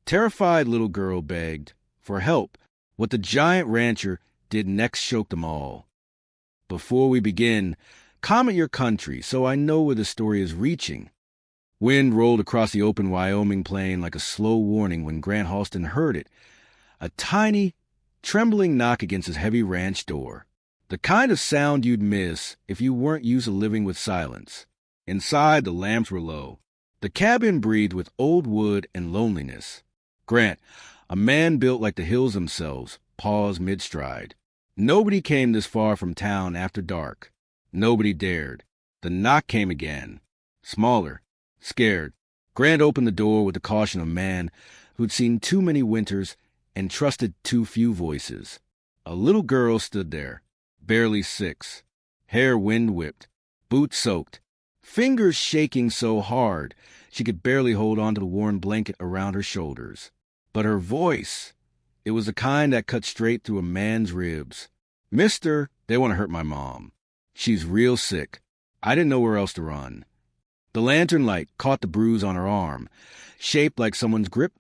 Terrified little girl begged for help. What the giant rancher did next shocked them all. Before we begin, comment your country so I know where the story is reaching. Wind rolled across the open Wyoming plain like a slow warning when Grant Halston heard it. A tiny, trembling knock against his heavy ranch door. The kind of sound you'd miss if you weren't used to living with silence. Inside, the lamps were low. The cabin breathed with old wood and loneliness. Grant, a man built like the hills themselves, paused mid-stride. Nobody came this far from town after dark. Nobody dared. The knock came again. Smaller. Scared. Grant opened the door with the caution of a man who'd seen too many winters and trusted too few voices. A little girl stood there, barely 6, hair wind-whipped, boots soaked, fingers shaking so hard she could barely hold on to the warm blanket around her shoulders. But her voice, it was the kind that cut straight through a man's ribs. "Mister, they want to hurt my mom. She's real sick. I didn't know where else to run." The lantern light caught the bruise on her arm, shaped like someone's grip,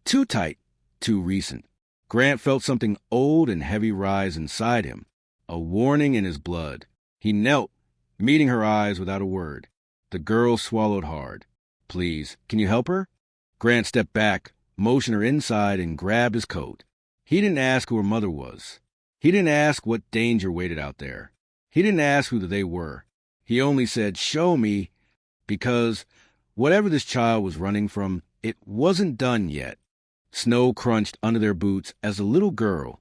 too tight, too recent. Grant felt something old and heavy rise inside him, a warning in his blood. He knelt, meeting her eyes without a word. The girl swallowed hard. "Please, can you help her?" Grant stepped back, motioned her inside, and grabbed his coat. He didn't ask who her mother was. He didn't ask what danger waited out there. He didn't ask who they were. He only said, "Show me," because whatever this child was running from, it wasn't done yet. Snow crunched under their boots as the little girl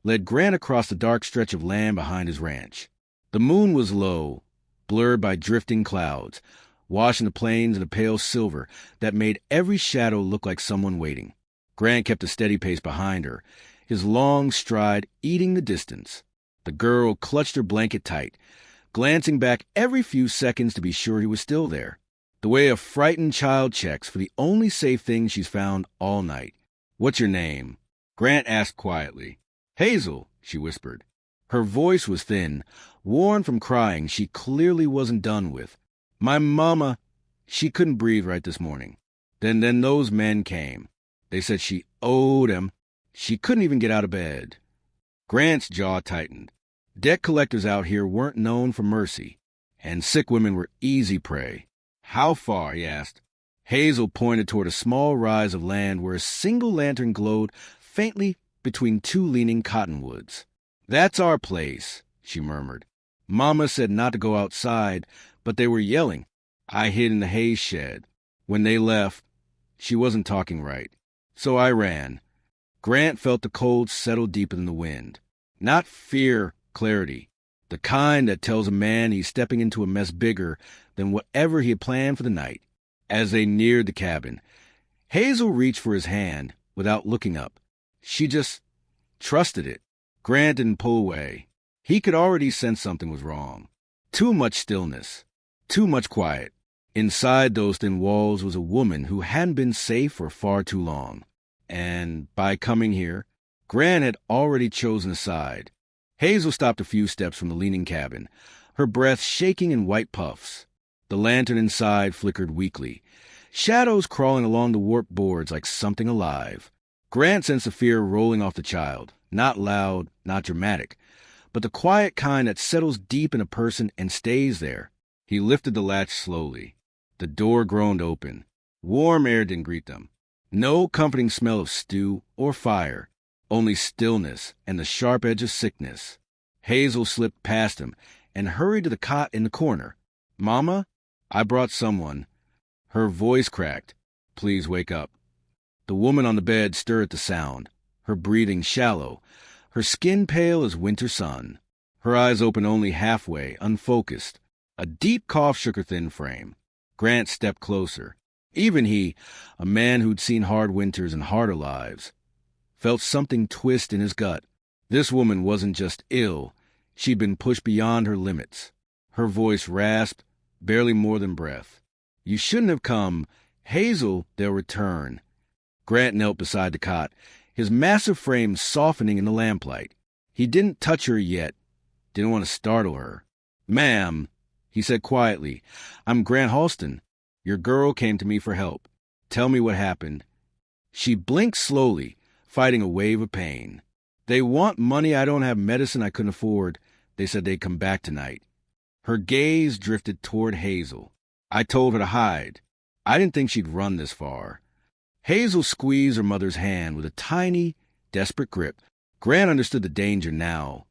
led Grant across the dark stretch of land behind his ranch. The moon was low, blurred by drifting clouds, washing the plains in a pale silver that made every shadow look like someone waiting. Grant kept a steady pace behind her, his long stride eating the distance. The girl clutched her blanket tight, glancing back every few seconds to be sure he was still there. The way a frightened child checks for the only safe thing she's found all night. "What's your name?" Grant asked quietly. "Hazel," she whispered. Her voice was thin, worn from crying she clearly wasn't done with. "My mama," she couldn't breathe right this morning. Then those men came. They said she owed 'em. She couldn't even get out of bed. Grant's jaw tightened. Debt collectors out here weren't known for mercy, and sick women were easy prey. "How far?" he asked. Hazel pointed toward a small rise of land where a single lantern glowed faintly between two leaning cottonwoods. "That's our place," she murmured. "Mama said not to go outside, but they were yelling. I hid in the hay shed. When they left, she wasn't talking right. So I ran." Grant felt the cold settle deeper than the wind. Not fear, clarity. The kind that tells a man he's stepping into a mess bigger than whatever he had planned for the night. As they neared the cabin, Hazel reached for his hand without looking up. She just trusted it. Grant didn't pull away. He could already sense something was wrong. Too much stillness. Too much quiet. Inside those thin walls was a woman who hadn't been safe for far too long. And by coming here, Grant had already chosen a side. Hazel stopped a few steps from the leaning cabin, her breath shaking in white puffs. The lantern inside flickered weakly, shadows crawling along the warped boards like something alive. Grant sensed the fear rolling off the child, not loud, not dramatic, but the quiet kind that settles deep in a person and stays there. He lifted the latch slowly. The door groaned open. Warm air didn't greet them. No comforting smell of stew or fire, only stillness and the sharp edge of sickness. Hazel slipped past him and hurried to the cot in the corner. "Mama, I brought someone." Her voice cracked. "Please wake up." The woman on the bed stirred at the sound, her breathing shallow, her skin pale as winter sun. Her eyes open only halfway, unfocused. A deep cough shook her thin frame. Grant stepped closer. Even he, a man who'd seen hard winters and harder lives, felt something twist in his gut. This woman wasn't just ill. She'd been pushed beyond her limits. Her voice rasped, barely more than breath. "You shouldn't have come. Hazel, they'll return." Grant knelt beside the cot, his massive frame softening in the lamplight. He didn't touch her yet, didn't want to startle her. "Ma'am," he said quietly, "I'm Grant Halston. Your girl came to me for help. Tell me what happened. She blinked slowly, fighting a wave of pain. They want money. I don't have medicine I couldn't afford. They said they'd come back tonight. Her gaze drifted toward Hazel. I told her to hide. I didn't think she'd run this far. Hazel squeezed her mother's hand with a tiny, desperate grip. Grant understood the danger now.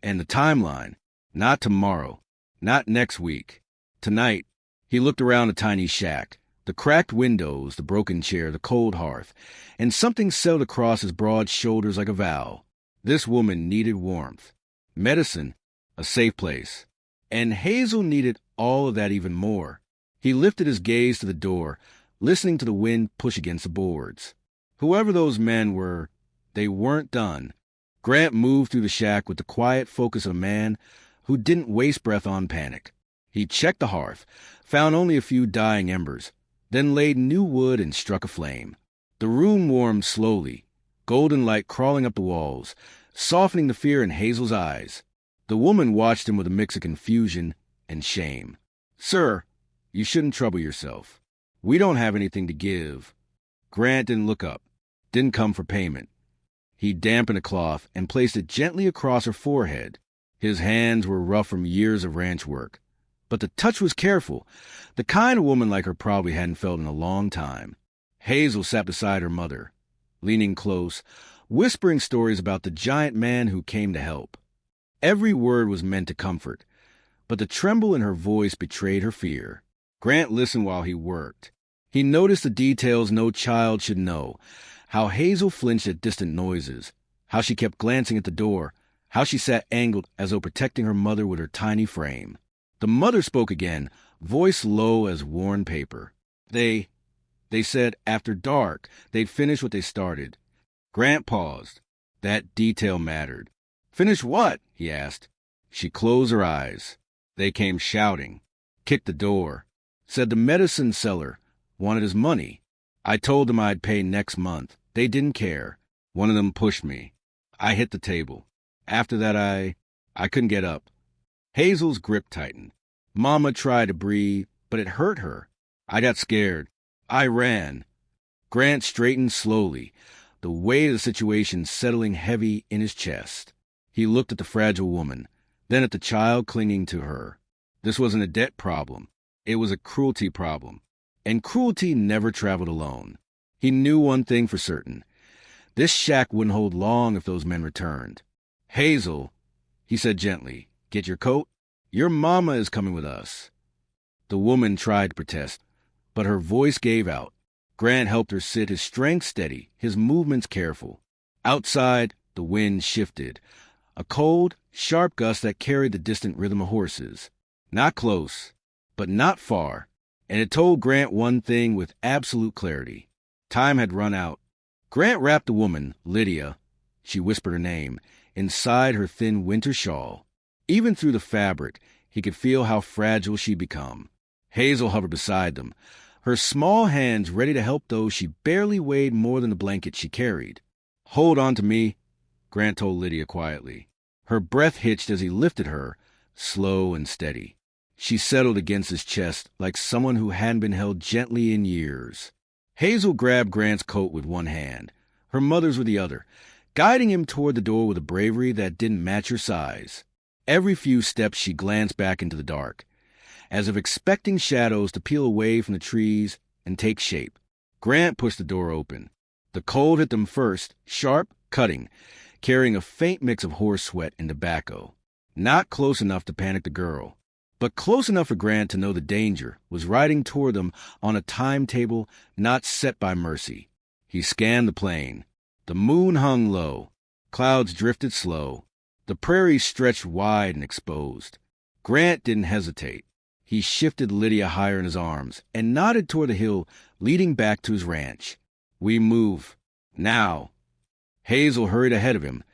And the timeline. Not tomorrow. Not next week. Tonight. He looked around the tiny shack. The cracked windows, the broken chair, the cold hearth. And something settled across his broad shoulders like a vow. This woman needed warmth. Medicine. A safe place. And Hazel needed all of that even more. He lifted his gaze to the door, listening to the wind push against the boards. Whoever those men were, they weren't done. Grant moved through the shack with the quiet focus of a man who didn't waste breath on panic. He checked the hearth, found only a few dying embers, then laid new wood and struck a flame. The room warmed slowly, golden light crawling up the walls, softening the fear in Hazel's eyes. The woman watched him with a mix of confusion and shame. "Sir, you shouldn't trouble yourself. We don't have anything to give." Grant didn't look up, didn't come for payment. He dampened a cloth and placed it gently across her forehead. His hands were rough from years of ranch work, but the touch was careful, the kind a woman like her probably hadn't felt in a long time. Hazel sat beside her mother, leaning close, whispering stories about the giant man who came to help. Every word was meant to comfort, but the tremble in her voice betrayed her fear. Grant listened while he worked. He noticed the details no child should know, how Hazel flinched at distant noises, how she kept glancing at the door, how she sat angled as though protecting her mother with her tiny frame. The mother spoke again, voice low as worn paper. They said after dark they'd finish what they started. Grant paused. That detail mattered. "Finish what?" he asked. She closed her eyes. They came shouting, kicked the door, said the medicine seller wanted his money. I told them I'd pay next month. They didn't care. One of them pushed me. I hit the table. After that, I couldn't get up. Hazel's grip tightened. Mama tried to breathe, but it hurt her. I got scared. I ran. Grant straightened slowly, the weight of the situation settling heavy in his chest. He looked at the fragile woman, then at the child clinging to her. This wasn't a debt problem. It was a cruelty problem. And cruelty never traveled alone. He knew one thing for certain. This shack wouldn't hold long if those men returned. "Hazel," he said gently, "get your coat. Your mama is coming with us." The woman tried to protest, but her voice gave out. Grant helped her sit, his strength steady, his movements careful. Outside, the wind shifted. A cold, sharp gust that carried the distant rhythm of horses. Not close, but not far. And it told Grant one thing with absolute clarity. Time had run out. Grant wrapped the woman, Lydia, she whispered her name, inside her thin winter shawl. Even through the fabric, he could feel how fragile she'd become. Hazel hovered beside them, her small hands ready to help those she barely weighed more than the blanket she carried. "Hold on to me," Grant told Lydia quietly. Her breath hitched as he lifted her, slow and steady. She settled against his chest like someone who hadn't been held gently in years. Hazel grabbed Grant's coat with one hand, her mother's with the other, guiding him toward the door with a bravery that didn't match her size. Every few steps she glanced back into the dark, as if expecting shadows to peel away from the trees and take shape. Grant pushed the door open. The cold hit them first, sharp, cutting, carrying a faint mix of horse sweat and tobacco. Not close enough to panic the girl, but close enough for Grant to know the danger was riding toward them on a timetable not set by mercy. He scanned the plain. The moon hung low. Clouds drifted slow. The prairie stretched wide and exposed. Grant didn't hesitate. He shifted Lydia higher in his arms and nodded toward the hill leading back to his ranch. "We move. Now." Hazel hurried ahead of him,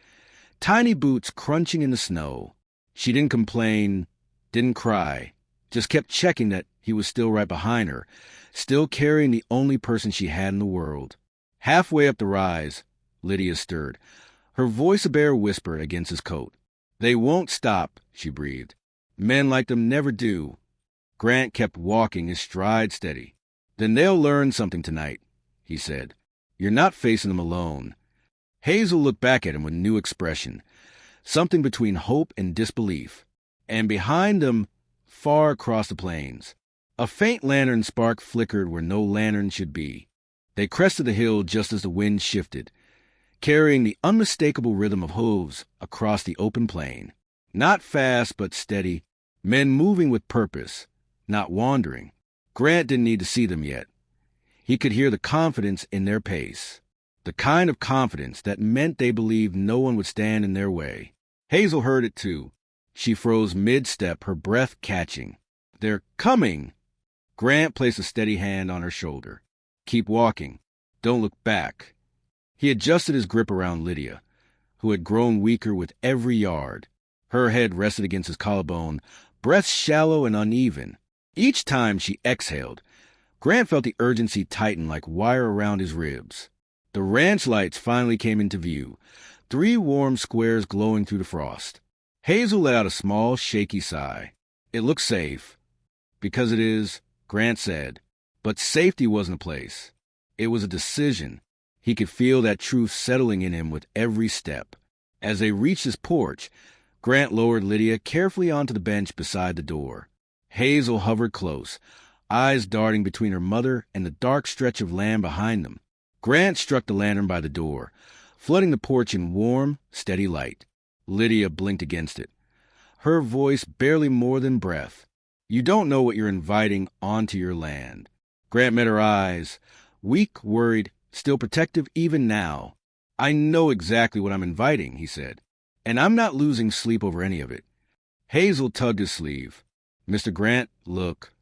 tiny boots crunching in the snow. She didn't complain, didn't cry, just kept checking that he was still right behind her, still carrying the only person she had in the world. Halfway up the rise, Lydia stirred, her voice a bare whisper against his coat. "They won't stop," she breathed. "Men like them never do." Grant kept walking, his stride steady. "Then they'll learn something tonight," he said. You're not facing them alone. Hazel looked back at him with new expression, something between hope and disbelief. And behind them, far across the plains, a faint lantern spark flickered where no lantern should be. They crested the hill just as the wind shifted, carrying the unmistakable rhythm of hooves across the open plain. Not fast, but steady, men moving with purpose, not wandering. Grant didn't need to see them yet. He could hear the confidence in their pace, the kind of confidence that meant they believed no one would stand in their way. Hazel heard it too. She froze mid-step, her breath catching. "They're coming!" Grant placed a steady hand on her shoulder. "Keep walking. Don't look back." He adjusted his grip around Lydia, who had grown weaker with every yard. Her head rested against his collarbone, breath shallow and uneven. Each time she exhaled, Grant felt the urgency tighten like wire around his ribs. The ranch lights finally came into view, 3 warm squares glowing through the frost. Hazel let out a small, shaky sigh. It looked safe. "Because it is," Grant said. But safety wasn't a place. It was a decision. He could feel that truth settling in him with every step. As they reached his porch, Grant lowered Lydia carefully onto the bench beside the door. Hazel hovered close, eyes darting between her mother and the dark stretch of land behind them. Grant struck the lantern by the door, flooding the porch in warm, steady light. Lydia blinked against it, her voice barely more than breath. "You don't know what you're inviting onto your land." Grant met her eyes, weak, worried, still protective even now. "I know exactly what I'm inviting," he said, "and I'm not losing sleep over any of it." Hazel tugged his sleeve. "Mr. Grant, look."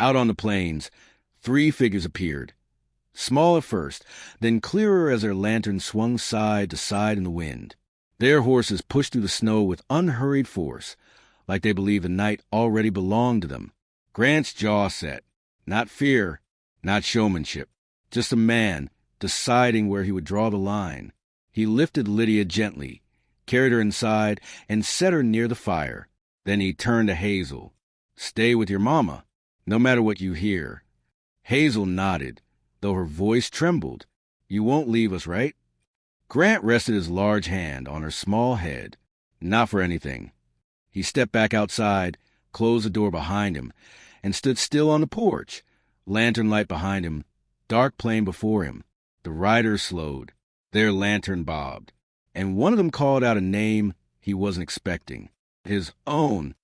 Out on the plains, 3 figures appeared. Small at first, then clearer as their lanterns swung side to side in the wind. Their horses pushed through the snow with unhurried force, like they believed the night already belonged to them. Grant's jaw set. Not fear, not showmanship. Just a man deciding where he would draw the line. He lifted Lydia gently, carried her inside, and set her near the fire. Then he turned to Hazel. "Stay with your mama, no matter what you hear." Hazel nodded, though her voice trembled. "You won't leave us, right?" Grant rested his large hand on her small head. "Not for anything." He stepped back outside, closed the door behind him, and stood still on the porch, lantern light behind him, dark plain before him. The riders slowed. Their lantern bobbed, and one of them called out a name he wasn't expecting. His own.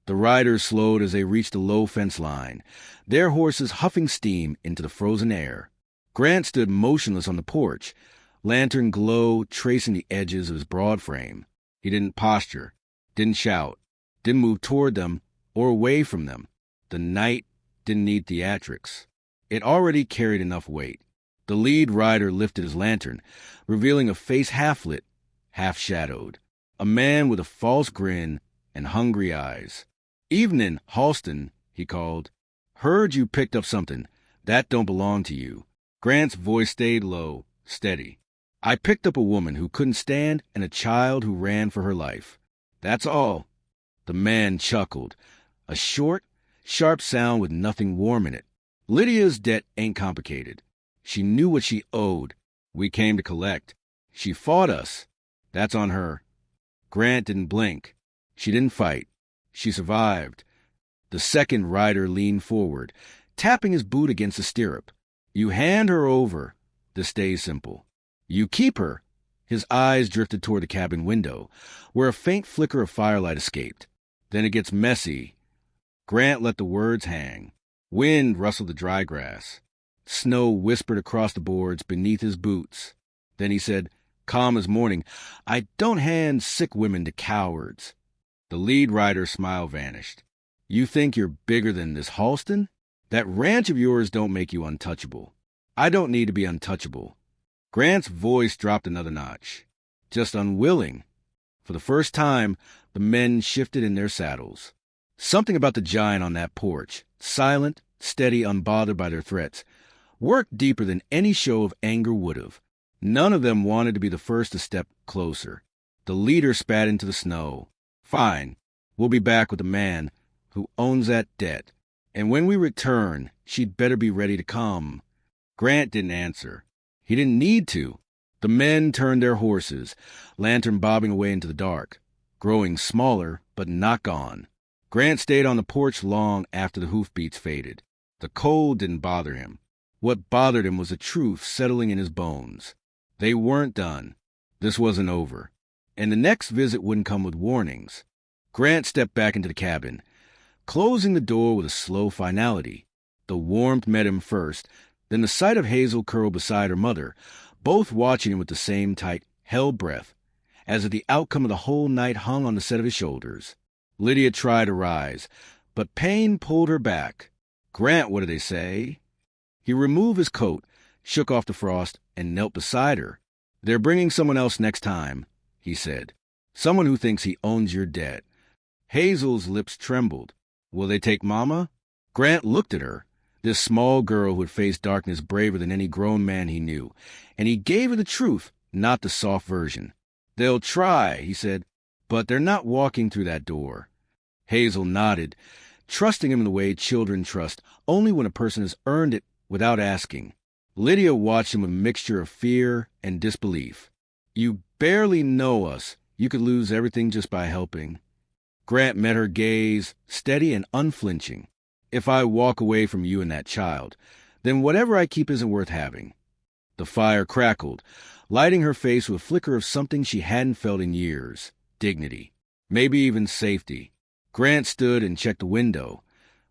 The riders slowed as they reached the low fence line, their horses huffing steam into the frozen air. Grant stood motionless on the porch, lantern glow tracing the edges of his broad frame. He didn't posture, didn't shout, didn't move toward them or away from them. The night didn't need theatrics. It already carried enough weight. The lead rider lifted his lantern, revealing a face half-lit, half-shadowed. A man with a false grin and hungry eyes. "Evening, Halston," he called. "Heard you picked up something. That don't belong to you." Grant's voice stayed low, steady. "I picked up a woman who couldn't stand and a child who ran for her life. That's all." The man chuckled, a short, sharp sound with nothing warm in it. "Lydia's debt ain't complicated. She knew what she owed. We came to collect. She fought us. That's on her." Grant didn't blink. She didn't fight. She survived. The second rider leaned forward, tapping his boot against the stirrup. "You hand her over. This stays simple. You keep her." His eyes drifted toward the cabin window, where a faint flicker of firelight escaped. "Then it gets messy." Grant let the words hang. Wind rustled the dry grass. Snow whispered across the boards beneath his boots. Then he said, calm as morning, "I don't hand sick women to cowards." The lead rider's smile vanished. "You think you're bigger than this Halston? That ranch of yours don't make you untouchable. I don't need to be untouchable." Grant's voice dropped another notch. "Just unwilling." For the first time, the men shifted in their saddles. Something about the giant on that porch, silent, steady, unbothered by their threats, worked deeper than any show of anger would have. None of them wanted to be the first to step closer. The leader spat into the snow. "Fine. We'll be back with the man who owns that debt. And when we return, she'd better be ready to come." Grant didn't answer. He didn't need to. The men turned their horses, lantern bobbing away into the dark, growing smaller but not gone. Grant stayed on the porch long after the hoofbeats faded. The cold didn't bother him. What bothered him was the truth settling in his bones. They weren't done. This wasn't over. And the next visit wouldn't come with warnings. Grant stepped back into the cabin, closing the door with a slow finality. The warmth met him first, then the sight of Hazel curled beside her mother, both watching him with the same tight, held breath, as if the outcome of the whole night hung on the set of his shoulders. Lydia tried to rise, but pain pulled her back. "Grant, what do they say?" He removed his coat, shook off the frost, and knelt beside her. "They're bringing someone else next time," he said. "Someone who thinks he owns your debt." Hazel's lips trembled. "Will they take Mama?" Grant looked at her, this small girl who had faced darkness braver than any grown man he knew, and he gave her the truth, not the soft version. "They'll try," he said, "but they're not walking through that door." Hazel nodded, trusting him in the way children trust, only when a person has earned it without asking. Lydia watched him with a mixture of fear and disbelief. "You barely know us. You could lose everything just by helping." Grant met her gaze, steady and unflinching. "If I walk away from you and that child, then whatever I keep isn't worth having." The fire crackled, lighting her face with a flicker of something she hadn't felt in years. Dignity. Maybe even safety. Grant stood and checked the window,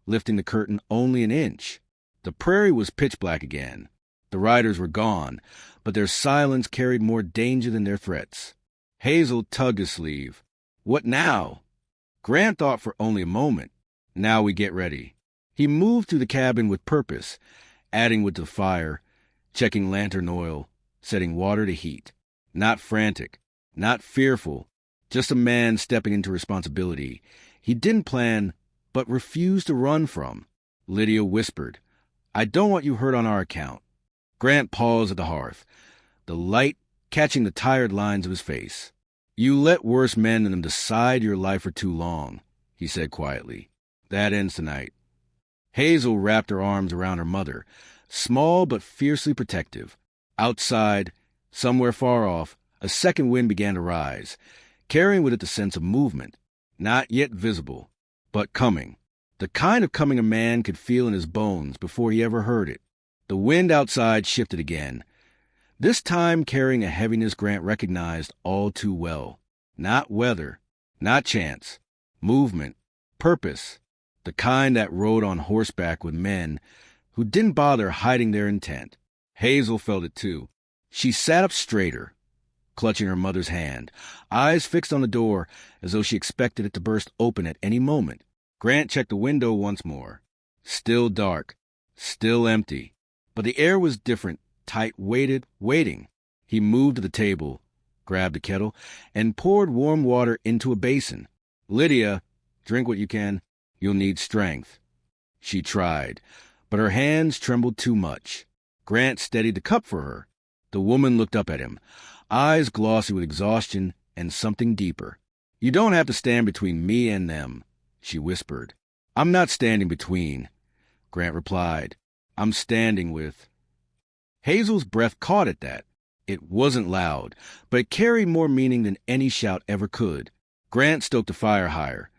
lifting the curtain only an inch. The prairie was pitch black again. The riders were gone, but their silence carried more danger than their threats. Hazel tugged his sleeve. "What now?" Grant thought for only a moment. "Now we get ready." He moved through the cabin with purpose, adding wood to the fire, checking lantern oil, setting water to heat. Not frantic, not fearful, just a man stepping into responsibility he didn't plan but refused to run from. Lydia whispered, "I don't want you hurt on our account." Grant paused at the hearth, the light catching the tired lines of his face. "You let worse men than them decide your life for too long," he said quietly. "That ends tonight." Hazel wrapped her arms around her mother, small but fiercely protective. Outside, somewhere far off, a second wind began to rise, carrying with it the sense of movement, not yet visible, but coming. The kind of coming a man could feel in his bones before he ever heard it. The wind outside shifted again, this time carrying a heaviness Grant recognized all too well. Not weather, not chance, movement, purpose, the kind that rode on horseback with men who didn't bother hiding their intent. Hazel felt it too. She sat up straighter, clutching her mother's hand, eyes fixed on the door as though she expected it to burst open at any moment. Grant checked the window once more. Still dark, still empty, but the air was different, tight-weighted, waiting. He moved to the table, grabbed a kettle, and poured warm water into a basin. "Lydia, drink what you can. You'll need strength." She tried, but her hands trembled too much. Grant steadied the cup for her. The woman looked up at him, eyes glossy with exhaustion and something deeper. "You don't have to stand between me and them," she whispered. "I'm not standing between," Grant replied. "I'm standing with." Hazel's breath caught at that. It wasn't loud, but it carried more meaning than any shout ever could. Grant stoked the fire higher,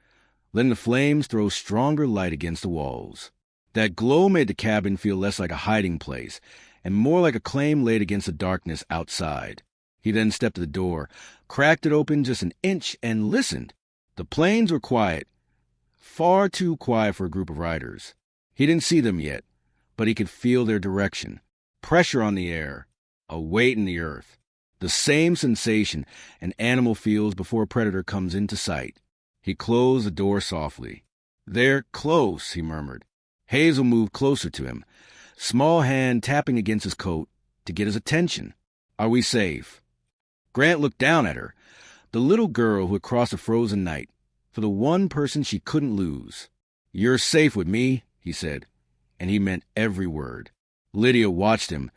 letting the flames throw stronger light against the walls. That glow made the cabin feel less like a hiding place and more like a claim laid against the darkness outside. He then stepped to the door, cracked it open just an inch, and listened. The plains were quiet, far too quiet for a group of riders. He didn't see them yet, but he could feel their direction. Pressure on the air, a weight in the earth. The same sensation an animal feels before a predator comes into sight. He closed the door softly. "They're close," he murmured. Hazel moved closer to him, small hand tapping against his coat to get his attention. "Are we safe?" Grant looked down at her, the little girl who had crossed a frozen night, for the one person she couldn't lose. "You're safe with me," he said, and he meant every word. Lydia watched him,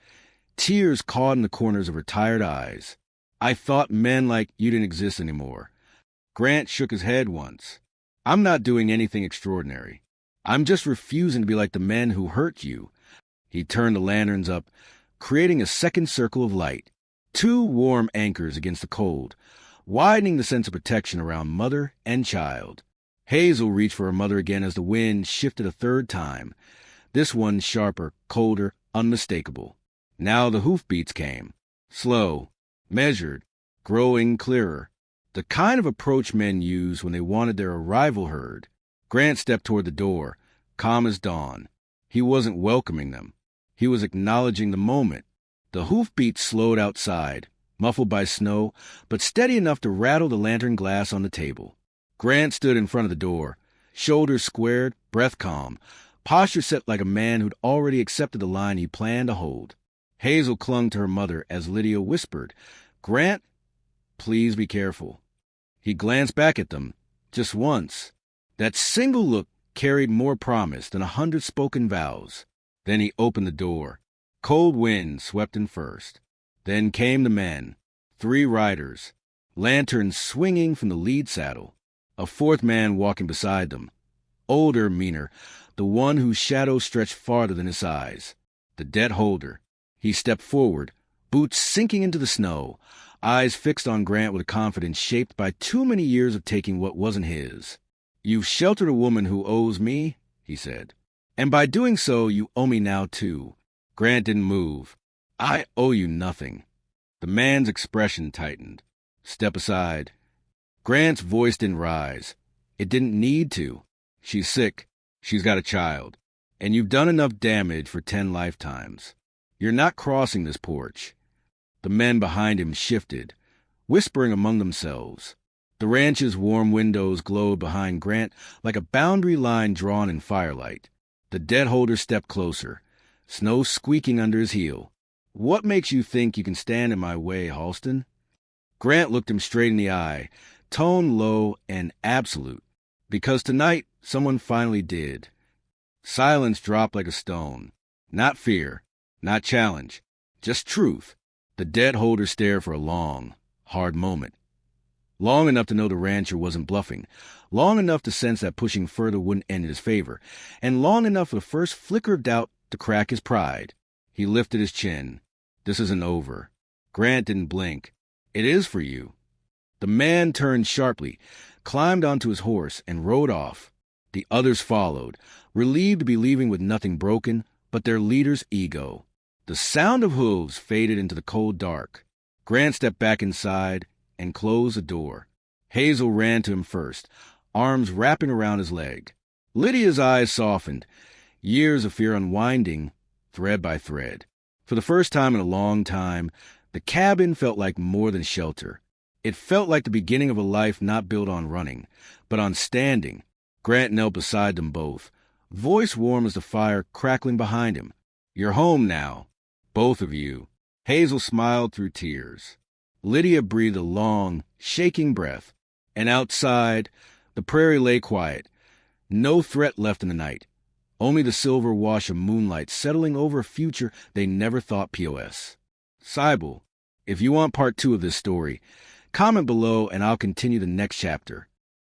tears caught in the corners of her tired eyes. "I thought men like you didn't exist anymore." Grant shook his head once. "I'm not doing anything extraordinary. I'm just refusing to be like the men who hurt you." He turned the lanterns up, creating a second circle of light. Two warm anchors against the cold, widening the sense of protection around mother and child. Hazel reached for her mother again as the wind shifted a third time. This one sharper, colder, unmistakable. Now the hoofbeats came. Slow, measured, growing clearer. The kind of approach men use when they wanted their arrival heard. Grant stepped toward the door, calm as dawn. He wasn't welcoming them. He was acknowledging the moment. The hoofbeats slowed outside, muffled by snow, but steady enough to rattle the lantern glass on the table. Grant stood in front of the door, shoulders squared, breath calm, posture set like a man who'd already accepted the line he planned to hold. Hazel clung to her mother as Lydia whispered, "Grant, please be careful." He glanced back at them, just once. That single look carried more promise than 100 spoken vows. Then he opened the door. Cold wind swept in first. Then came the men, 3 riders, lanterns swinging from the lead saddle. A 4th man walking beside them. Older, meaner, the one whose shadow stretched farther than his eyes. The debt holder. He stepped forward, boots sinking into the snow, eyes fixed on Grant with a confidence shaped by too many years of taking what wasn't his. "You've sheltered a woman who owes me," he said. "And by doing so, you owe me now, too." Grant didn't move. "I owe you nothing." The man's expression tightened. "Step aside." Grant's voice didn't rise. It didn't need to. "She's sick. She's got a child. And you've done enough damage for 10 lifetimes. You're not crossing this porch." The men behind him shifted, whispering among themselves. The ranch's warm windows glowed behind Grant like a boundary line drawn in firelight. The debt holder stepped closer, snow squeaking under his heel. "What makes you think you can stand in my way, Halston?" Grant looked him straight in the eye, tone low and absolute. "Because tonight, someone finally did." Silence dropped like a stone. Not fear, not challenge, just truth. The debt holder stared for a long, hard moment. Long enough to know the rancher wasn't bluffing, long enough to sense that pushing further wouldn't end in his favor, and long enough for the first flicker of doubt to crack his pride. He lifted his chin. "This isn't over." Grant didn't blink. "It is for you." The man turned sharply, climbed onto his horse, and rode off. The others followed, relieved to be leaving with nothing broken but their leader's ego. The sound of hooves faded into the cold dark. Grant stepped back inside and closed the door. Hazel ran to him first, arms wrapping around his leg. Lydia's eyes softened, years of fear unwinding thread by thread. For the first time in a long time, the cabin felt like more than shelter. It felt like the beginning of a life not built on running, but on standing. Grant knelt beside them both, voice warm as the fire crackling behind him. "You're home now, both of you." Hazel smiled through tears. Lydia breathed a long, shaking breath. And outside, the prairie lay quiet. No threat left in the night. Only the silver wash of moonlight settling over a future they never thought POS. Sybil, if you want part 2 of this story, comment below and I'll continue the next chapter.